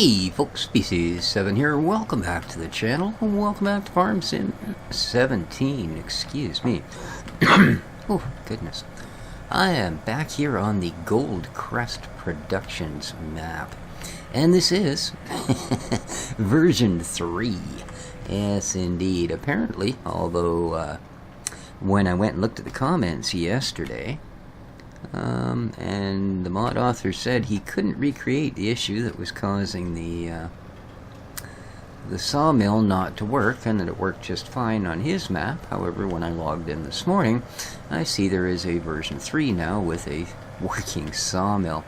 Hey folks, v.3 here. Welcome back to the channel. Welcome back to Farm Sim 17. Excuse me. Oh, goodness. I am back here on the Goldcrest Productions map. And this is version 3. Yes, indeed. Apparently, although when I went and looked at the comments yesterday, and the mod author said he couldn't recreate the issue that was causing the sawmill not to work, and that it worked just fine on his map. However, when I logged in this morning, I see there is a version 3 now with a working sawmill.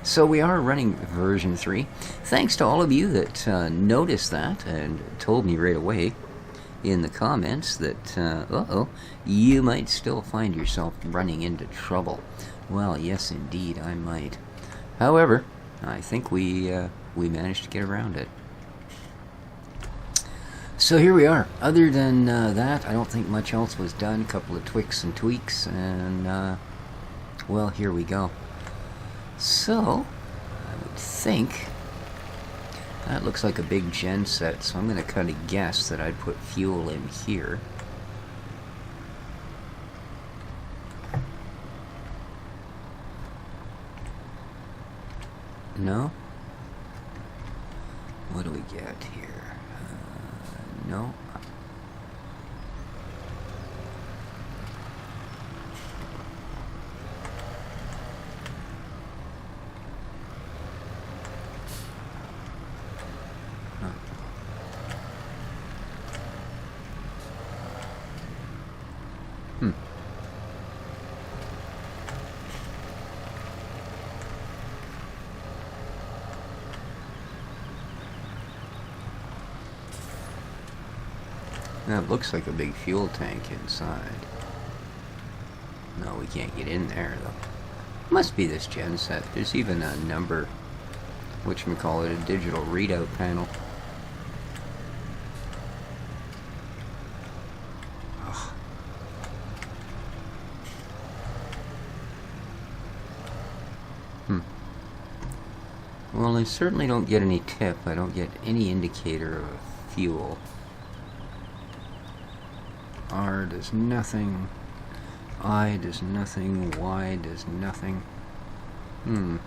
So we are running version 3. Thanks to all of you that noticed that and told me right away in the comments that, you might still find yourself running into trouble. Well, yes, indeed, I might. However, I think we managed to get around it. So here we are. Other than that, I don't think much else was done. A couple of tweaks and tweaks, and, well, here we go. So, I would think that looks like a big gen set, so I'm going to kind of guess that I'd put fuel in here. No? What do we get here? No. That looks like a big fuel tank inside. No, we can't get in there, though. Must be this gen set. There's even a number, whatchamacallit, a digital readout panel. Ugh. Well, I certainly don't get any tip. I don't get any indicator of fuel. R does nothing. I does nothing. Y does nothing. Any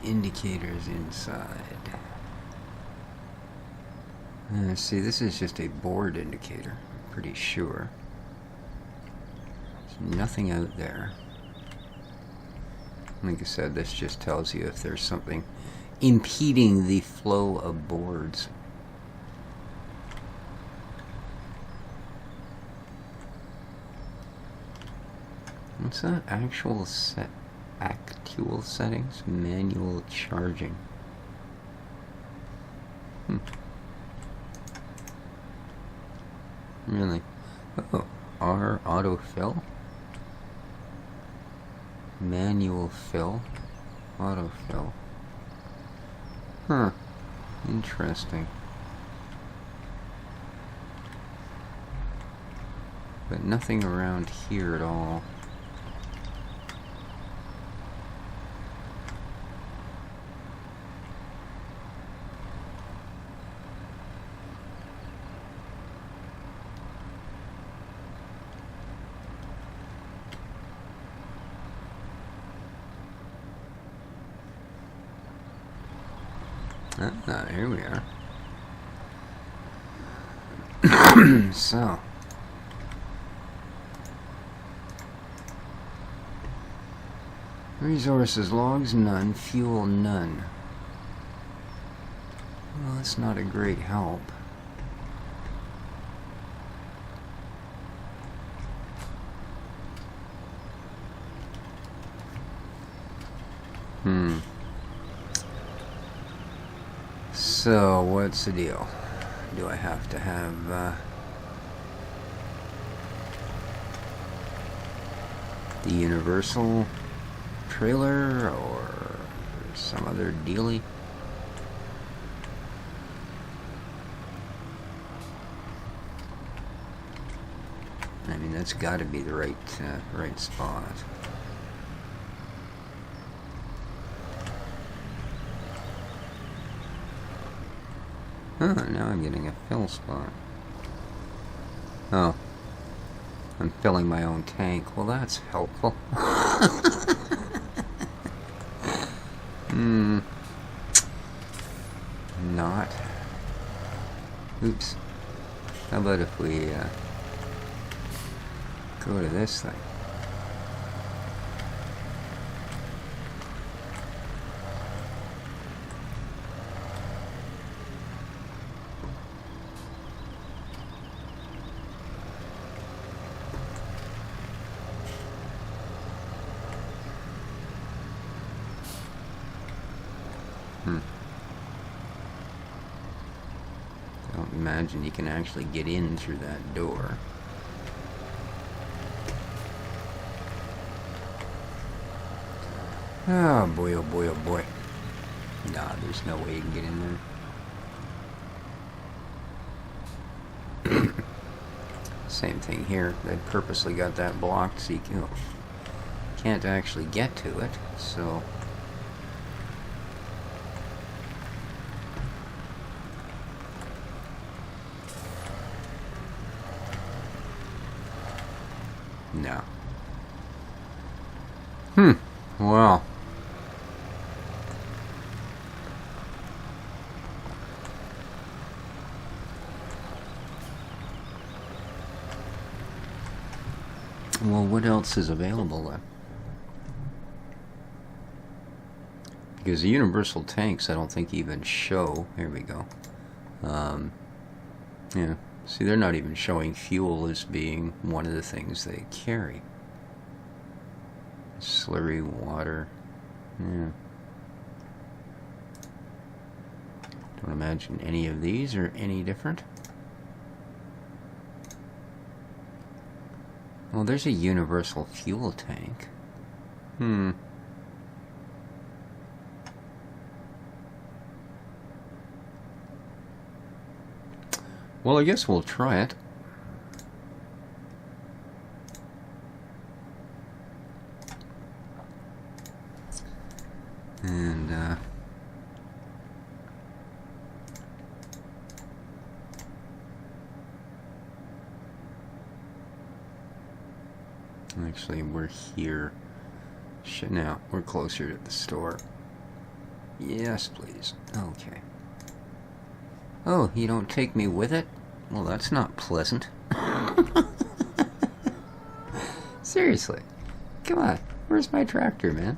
indicators inside? See, this is just a board indicator, I'm pretty sure. There's nothing out there. Like I said, this just tells you if there's something impeding the flow of boards. What's that? Actual settings? Manual charging. Really? Oh, R autofill? Manual fill, autofill. Huh. Interesting. But nothing around here at all. Here we are. So. Resources, logs, none. Fuel, none. Well, that's not a great help. So, what's the deal? Do I have to have the universal trailer or some other dealie? that's got to be the right right spot. Huh, now I'm getting a fill spot. Oh. I'm filling my own tank. Well, that's helpful. Not. Oops. How about if we go to this thing? I don't imagine you can actually get in through that door. Oh boy, oh boy, oh boy. Nah, there's no way you can get in there. Same thing here. They purposely got that blocked so you can't actually get to it, so... No. Well. Well, what else is available then? Because the universal tanks I don't think even show. Here we go. Yeah. See, they're not even showing fuel as being one of the things they carry. Slurry water. Yeah. Don't imagine any of these are any different. Well, there's a universal fuel tank. Well, I guess we'll try it. And, actually, we're here. Now, we're closer to the store. Yes, please. Okay. Oh, you don't take me with it? Well, that's not pleasant. Seriously. Come on. Where's my tractor, man?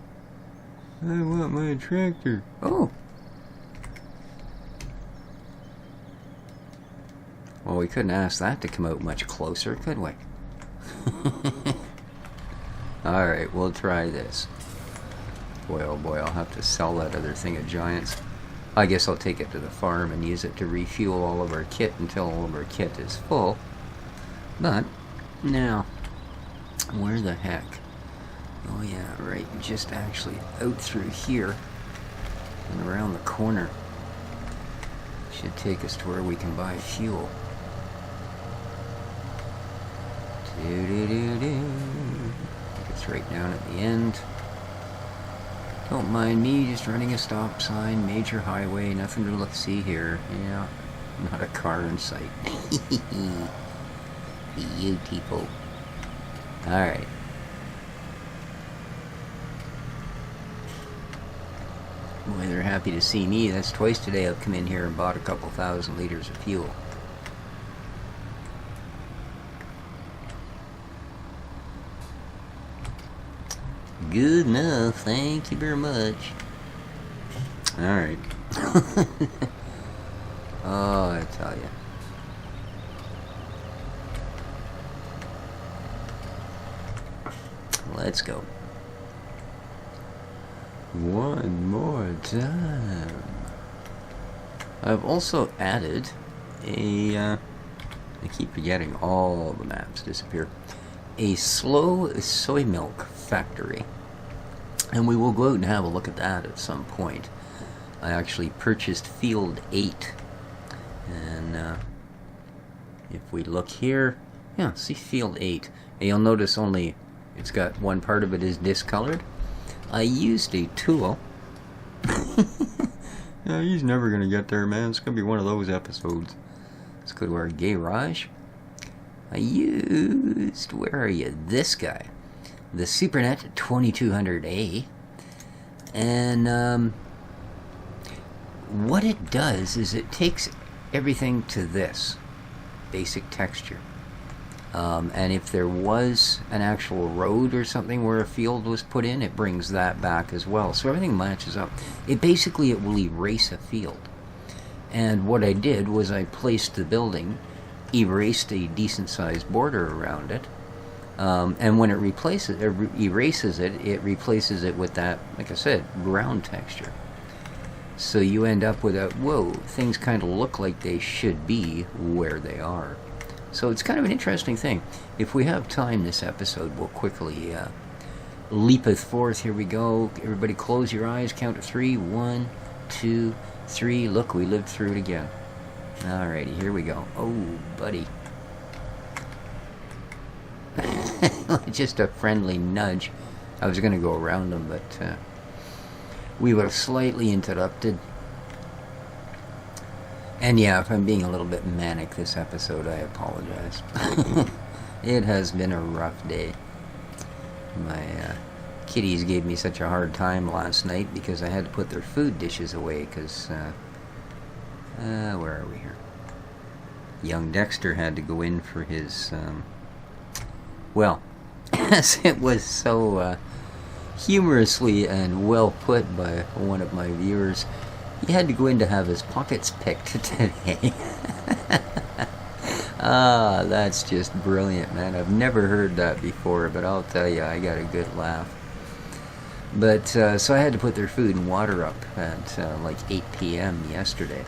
I want my tractor. Oh. Well, we couldn't ask that to come out much closer, could we? Alright, we'll try this. Boy, oh boy, I'll have to sell that other thing of giants. I guess I'll take it to the farm and use it to refuel all of our kit until all of our kit is full. But, now, where the heck? Oh yeah, right, just actually out through here and around the corner. Should take us to where we can buy fuel. It's right down at the end. Don't mind me just running a stop sign, major highway, nothing to see here. Yeah, not a car in sight. You people. Alright. Boy, they're happy to see me. That's twice today I've come in here and bought a couple thousand liters of fuel. Good enough, thank you very much. Alright. Oh, I tell you. Let's go. One more time. I've also added a, I keep forgetting, all the maps disappear. A slow soy milk factory. And we will go out and have a look at that at some point. I actually purchased Field 8. And if we look here, yeah, see Field 8. And you'll notice only it's got one part of it is discolored. I used a tool. Yeah, he's never gonna get there, man. It's gonna be one of those episodes. Let's go to our garage. I used, where are you? This guy, the SuperNet 2200A, and what it does is it takes everything to this basic texture. And if there was an actual road or something where a field was put in, it brings that back as well. So everything matches up. It will erase a field. And what I did was I placed the building, erased a decent sized border around it, and when it erases it, it replaces it with that, like I said, ground texture. So you end up with a, whoa, things kind of look like they should be where they are. So it's kind of an interesting thing. If we have time this episode, we'll quickly leapeth forth. Here we go. Everybody close your eyes. Count to 3. 1, 2, 3. Look, we lived through it again. Alrighty, here we go. Oh, buddy. Just a friendly nudge. I was going to go around them, but we were slightly interrupted. And yeah, if I'm being a little bit manic this episode, I apologize. It has been a rough day. My kitties gave me such a hard time last night because I had to put their food dishes away because, where are we here? Young Dexter had to go in for his, well, as it was so humorously and well put by one of my viewers, he had to go in to have his pockets picked today. Ah, that's just brilliant, man. I've never heard that before, but I'll tell you, I got a good laugh. But, so I had to put their food and water up at, like 8 p.m. yesterday.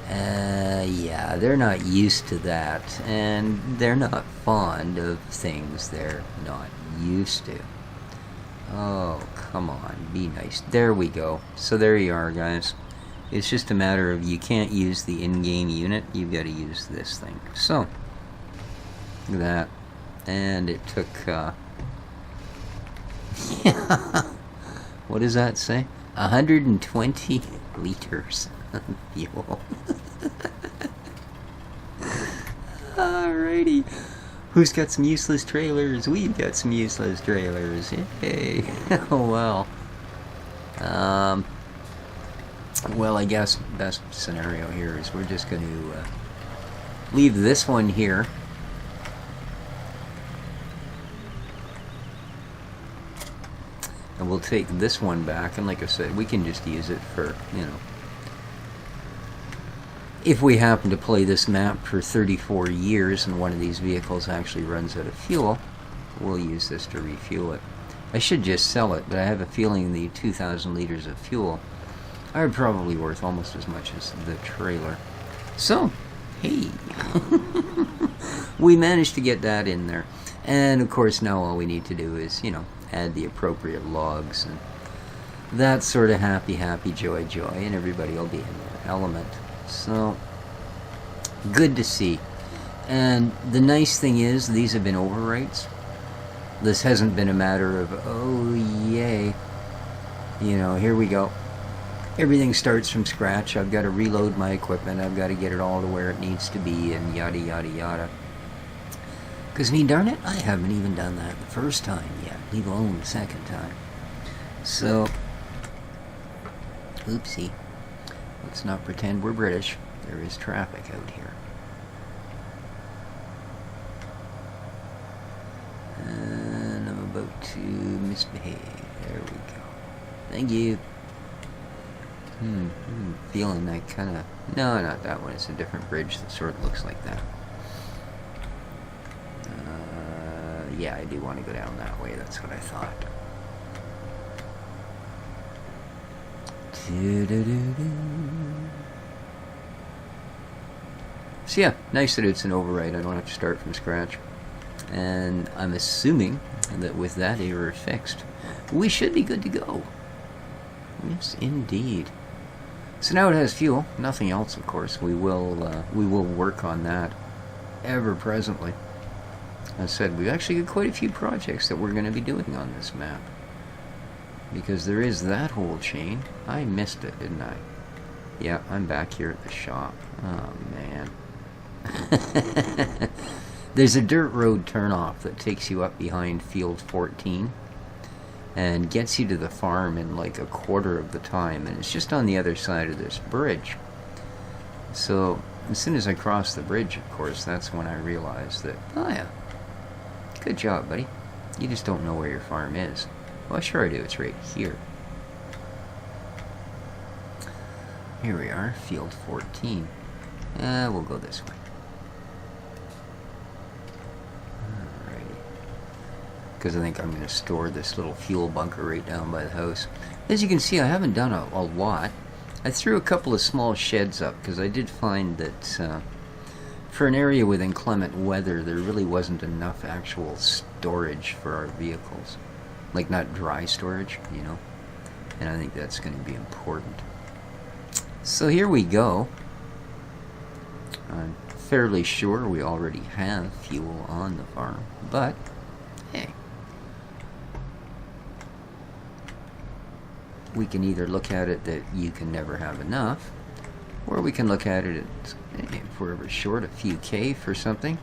Yeah, they're not used to that, and they're not fond of things they're not used to. Oh, come on, be nice. There we go. So there you are, guys. It's just a matter of you can't use the in-game unit, you've got to use this thing. So, look at that. And it took, what does that say? 120 liters of fuel. Alrighty. Who's got some useless trailers? We've got some useless trailers. Yay. Oh, well. Well, I guess best scenario here is we're just going to leave this one here. And we'll take this one back. And like I said, we can just use it for, you know, if we happen to play this map for 34 years and one of these vehicles actually runs out of fuel, we'll use this to refuel it. I should just sell it, but I have a feeling the 2,000 liters of fuel are probably worth almost as much as the trailer. So, hey, we managed to get that in there. And of course now all we need to do is, you know, add the appropriate logs and that sort of happy, joy, and everybody will be in their element. So, good to see. And the nice thing is, these have been overwrites. This hasn't been a matter of, oh, yay. You know, here we go. Everything starts from scratch. I've got to reload my equipment. I've got to get it all to where it needs to be, and yada, yada, yada. Because, me, darn it, I haven't even done that the first time yet, leave alone the second time. So, oopsie. Let's not pretend we're British. There is traffic out here. And I'm about to misbehave. There we go. Thank you. Feeling that kind of... No, not that one. It's a different bridge that sort of looks like that. Yeah, I do want to go down that way. That's what I thought. So yeah, nice that it's an override. I don't have to start from scratch. And I'm assuming that with that error fixed, we should be good to go. Yes, indeed. So now it has fuel. Nothing else, of course. We will work on that ever presently. I said we've actually got quite a few projects that we're going to be doing on this map. Because there is that whole chain. I missed it, didn't I? Yeah, I'm back here at the shop. Oh, man. There's a dirt road turnoff that takes you up behind field 14 and gets you to the farm in like a quarter of the time, and it's just on the other side of this bridge. So as soon as I crossed the bridge, of course, that's when I realized that, oh yeah, good job, buddy. You just don't know where your farm is. Well, sure I do. It's right here. Here we are, field 14. We'll go this way. Because I think I'm going to store this little fuel bunker right down by the house. As you can see, I haven't done a lot. I threw a couple of small sheds up because I did find that for an area with inclement weather, there really wasn't enough actual storage for our vehicles. Like, not dry storage, you know. And I think that's going to be important. So here we go. I'm fairly sure we already have fuel on the farm, but hey. We can either look at it that you can never have enough, or we can look at it as, if we're ever short a few K for something,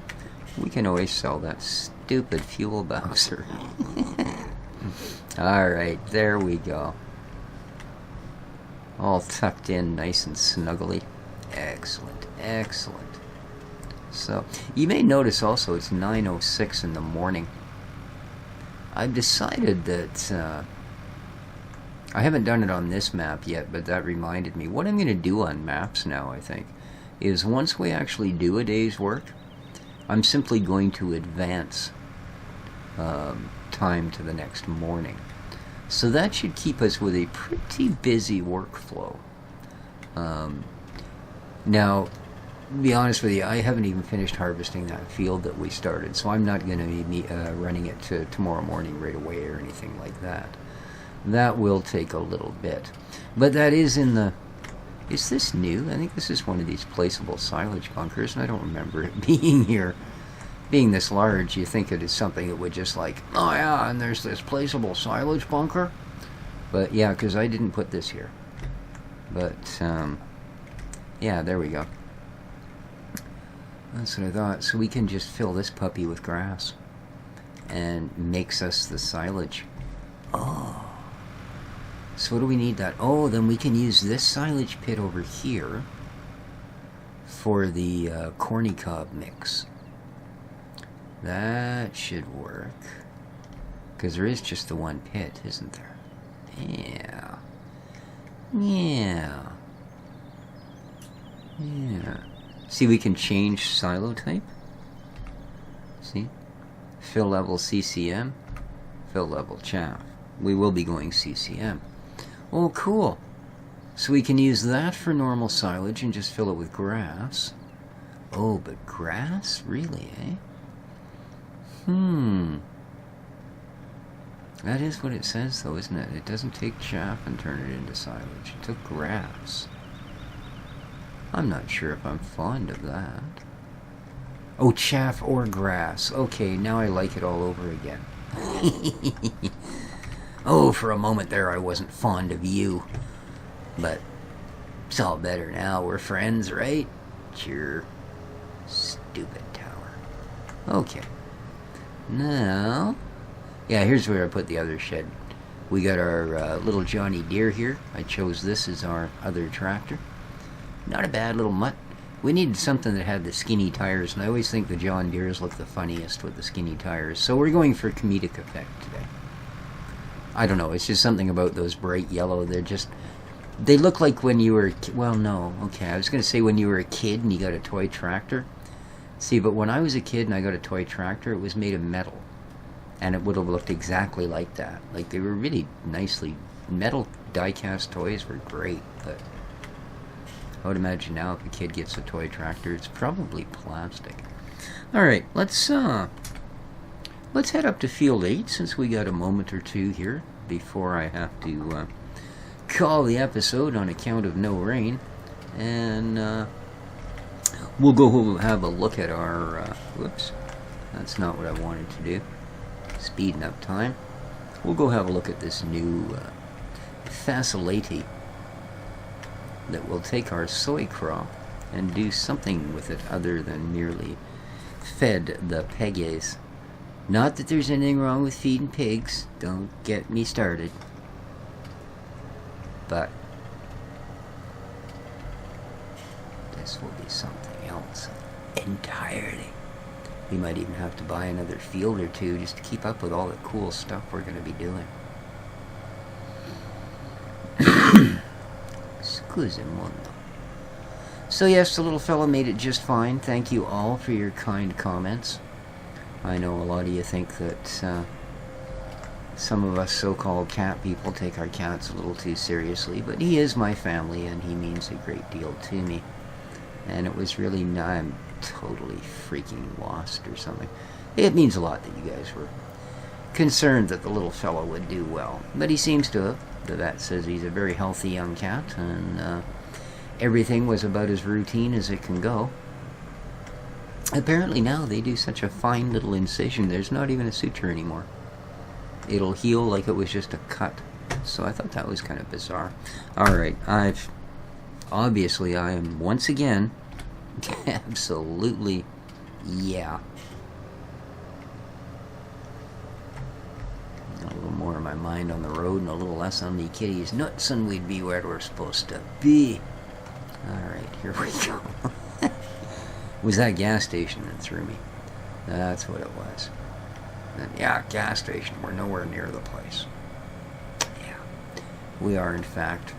we can always sell that stupid fuel Bowser. Alright, there we go. All tucked in nice and snuggly. Excellent, excellent. So, you may notice also it's 9:06 in the morning. I've decided that I haven't done it on this map yet, but that reminded me. What I'm going to do on maps now, I think, is once we actually do a day's work, I'm simply going to advance time to the next morning. So that should keep us with a pretty busy workflow. Now, to be honest with you, I haven't even finished harvesting that field that we started, so I'm not going to be running it to tomorrow morning right away or anything like that. That will take a little bit. But that is in the... Is this new? I think this is one of these placeable silage bunkers, and I don't remember it being here. Being this large, you think it is something that would just like, oh yeah, and there's this placeable silage bunker. But yeah, because I didn't put this here. But, yeah, there we go. That's what I thought. So we can just fill this puppy with grass. And makes us the silage. Oh. So what do we need that? Oh, then we can use this silage pit over here for the corny cob mix. That should work. Because there is just the one pit, isn't there? Yeah. Yeah. Yeah. See, we can change silo type. See? Fill level CCM. Fill level chaff. We will be going CCM. Oh, cool. So we can use that for normal silage and just fill it with grass. Oh, but grass? Really, eh? That is what it says, though, isn't it? It doesn't take chaff and turn it into silage. It took grass. I'm not sure if I'm fond of that. Oh, chaff or grass. Okay, now I like it all over again. Oh, for a moment there I wasn't fond of you. But it's all better now. We're friends, right? Sure. Stupid tower. Okay. Now, yeah, here's where I put the other shed. We got our little Johnny Deere here. I chose this as our other tractor. Not a bad little mutt. We needed something that had the skinny tires, and I always think the John Deeres look the funniest with the skinny tires. So we're going for comedic effect today. I don't know, it's just something about those bright yellow. They look like when you were, well, no, okay, I was going to say when you were a kid and you got a toy tractor. See, but when I was a kid and I got a toy tractor, it was made of metal. And it would have looked exactly like that. Like, they were really nicely, metal die-cast toys were great, but I would imagine now if a kid gets a toy tractor, it's probably plastic. Alright, let's head up to Field 8, since we got a moment or two here before I have to call the episode on account of no rain. And we'll go have a look at our, whoops, That's not what I wanted to do. Speeding up time. We'll go have a look at this new facility that will take our soy crop and do something with it other than merely fed the piggies. Not that there's anything wrong with feeding pigs, don't get me started. But this will be something else entirely. We might even have to buy another field or two just to keep up with all the cool stuff we're going to be doing. Scusi-mondo. So yes, the little fella made it just fine. Thank you all for your kind comments. I know a lot of you think that some of us so-called cat people take our cats a little too seriously, but he is my family and he means a great deal to me. And it was really, I'm totally freaking lost or something. It means a lot that you guys were concerned that the little fellow would do well. But he seems to have. The vet says he's a very healthy young cat, and everything was about as routine as it can go. Apparently now they do such a fine little incision, there's not even a suture anymore. It'll heal like it was just a cut. So I thought that was kind of bizarre. Alright, I am once again absolutely, yeah. A little more of my mind on the road and a little less on the kitties nuts, and we'd be where we're supposed to be. Alright, here we go. It was that gas station that threw me. That's what it was. And yeah, gas station. We're nowhere near the place. Yeah. We are, in fact,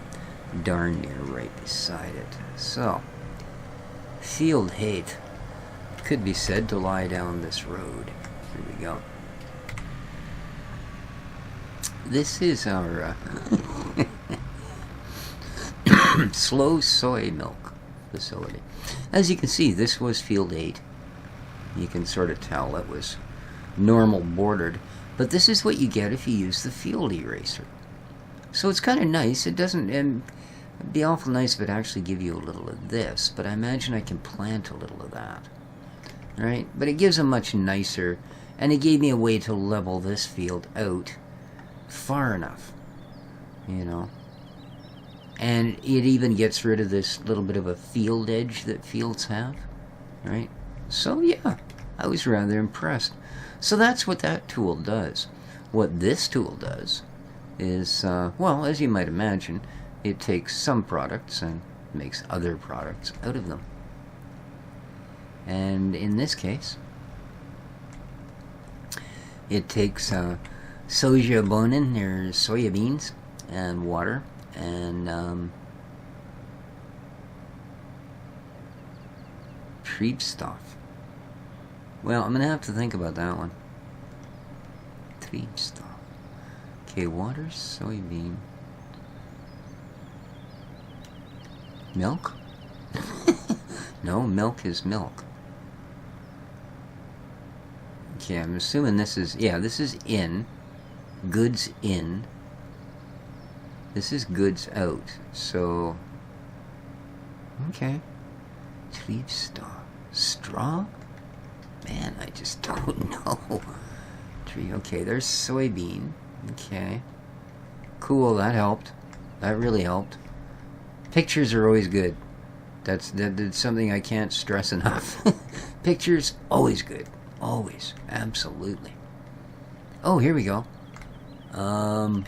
darn near right beside it. So, field hate could be said to lie down this road. Here we go. This is our slow soy milk facility. As you can see, this was field 8. You can sort of tell it was normal bordered, but this is what you get if you use the field eraser. So it's kind of nice. It doesn't, it'd be awful nice if it actually give you a little of this, but I imagine I can plant a little of that. Right? But it gives a much nicer, and it gave me a way to level this field out far enough, you know. And it even gets rid of this little bit of a field edge that fields have, right? So yeah, I was rather impressed. So that's what that tool does. What this tool does is, well, as you might imagine, it takes some products and makes other products out of them. And in this case, it takes sojabohnen, or soya beans, and water, and Treibstoff. Well, I'm going to have to think about that one. Treibstoff. Okay, water, soybean. Milk? No, milk is milk. Okay, I'm assuming this is, yeah, this is in. Goods in. This is goods out. So, okay. Treibstoff. Straw? Man, I just don't know. Okay, there's soybean. Okay. Cool, that helped. That really helped. Pictures are always good. That's something I can't stress enough. Pictures, always good. Always. Absolutely. Oh, here we go. Oh.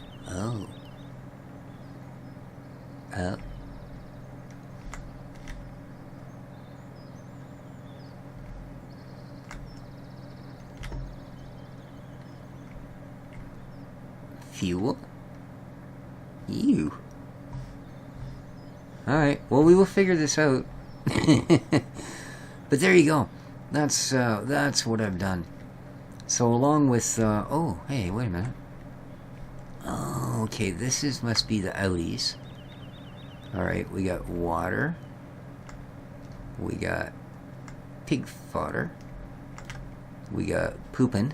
Fuel? Ew. Alright, well, we will figure this out. But there you go. That's what I've done. So along with, oh, hey, wait a minute. Oh, okay, this must be the outies. Alright, we got water. We got pig fodder. We got poopin'.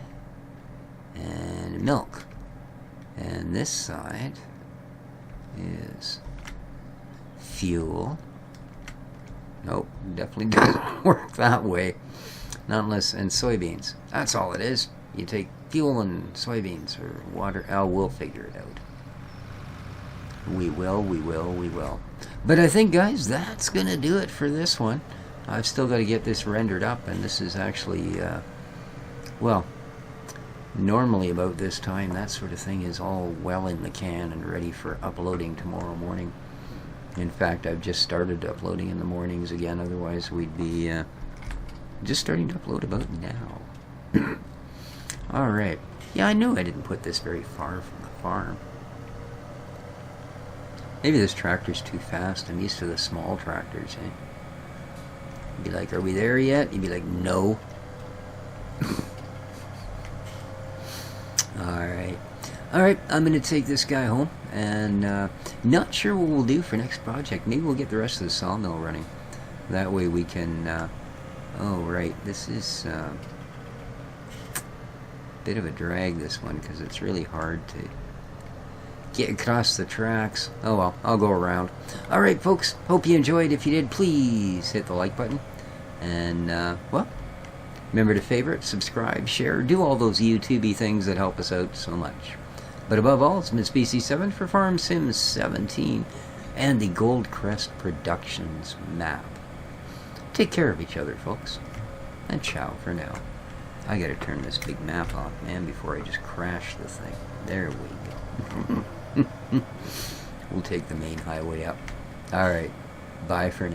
And milk. And this side is fuel. Nope, definitely doesn't work that way. Not unless, and soybeans. That's all it is. You take fuel and soybeans or water. Oh, we'll figure it out. We will. But I think, guys, that's going to do it for this one. I've still got to get this rendered up, and this is actually, well, normally about this time, that sort of thing is all well in the can and ready for uploading tomorrow morning. In fact, I've just started uploading in the mornings again, otherwise we'd be just starting to upload about now. Alright. Yeah, I knew I didn't put this very far from the farm. Maybe this tractor's too fast. I'm used to the small tractors, eh? You'd be like, are we there yet? You'd be like, no. Alright, I'm going to take this guy home, and not sure what we'll do for next project. Maybe we'll get the rest of the sawmill running. That way we can, oh right, this is a bit of a drag, this one, because it's really hard to get across the tracks. Oh well, I'll go around. Alright folks, hope you enjoyed. If you did, please hit the like button. And, well, remember to favorite, subscribe, share, do all those YouTube-y things that help us out so much. But above all, it's Miss BC7 for Farm Sims 17 and the Goldcrest Productions map. Take care of each other, folks. And ciao for now. I gotta turn this big map off, man, before I just crash the thing. There we go. We'll take the main highway up. Alright, bye for now.